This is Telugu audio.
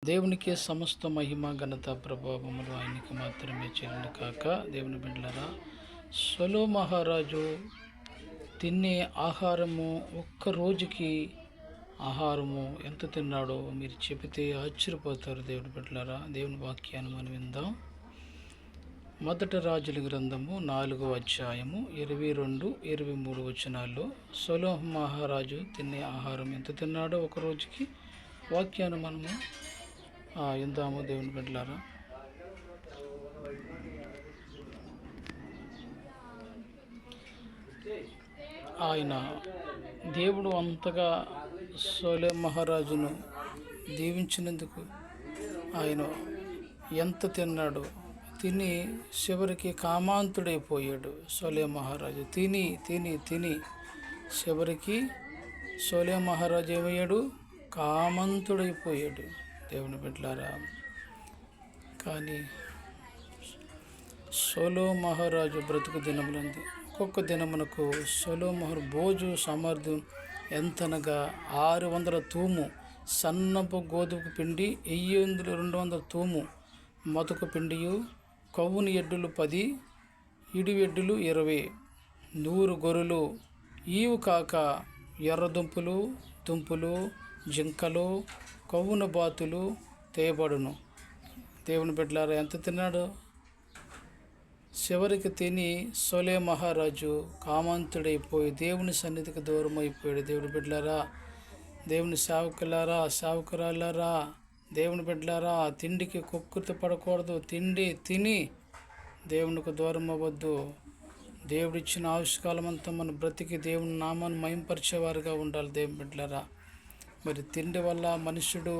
దేవునికే సమస్త మహిమ ఘనత ప్రభావములు ఆయనకి మాత్రమే చెల్లును కాక. దేవుని బిడ్డలారా, సొలో మహారాజు తినే ఆహారము, ఒక్క రోజుకి ఆహారము ఎంత తిన్నాడో మీరు చెబితే ఆశ్చర్యపోతారు. దేవుని బిడ్డలారా, దేవుని వాక్యాన్ని మనం విందాం. మొదటి రాజుల గ్రంథము 4వ అధ్యాయము 22, 23 వచనాల్లో సొలో మహారాజు తినే ఆహారం ఎంత తిన్నాడో ఒక రోజుకి వాక్యాన్ని మనము విందాము. దేవుని బిడ్డలారా, ఆయన దేవుడు అంతగా సొలో మహారాజును దీవించినందుకు ఆయన ఎంత తిన్నాడు, తిని చివరికి కామాంతుడైపోయాడు. సొలో మహారాజు తిని తిని తిని చివరికి సొలో మహారాజు ఏమయ్యాడు? కామంతుడైపోయాడు. దేవుని బిడ్డలారా, కానీ సొలో మహారాజు బ్రతుకు దినములంది ఒక్కొక్క దినమునకు సొలో భోజు సామర్థ్యం ఎంతనగా 600 తూము సన్నపు గోధుమ పిండి, 1200 తూము మొతకు పిండియు, కవ్వుని ఎడ్డులు 10, ఇడివెడ్డులు 20, 100 గొర్రెలు, ఈవు కాక ఎర్రదుంపులు, దుంపులు, జింకలు, కవ్వున బాతులు తేయబడును. దేవుని బిడ్డలారా, ఎంత తిన్నాడు? చివరికి తిని సొలో మహారాజు కామంతుడైపోయి దేవుని సన్నిధికి దూరం అయిపోయాడు. దేవుని బిడ్డలారా, దేవుని సేవకులారా, సేవకురాలారా, దేవుని బిడ్డలారా, తిండికి కుక్కుర్తి పడకూడదు. తిండి తిని దేవునికి దూరం అవ్వద్దు. దేవుడిచ్చిన ఆయుష్కాలం అంతా మన బ్రతికి దేవుని నామాన్ని మహింపరిచేవారుగా ఉండాలి. దేవుని బిడ్డలారా, మరి తిండి వల్ల మనుషుడు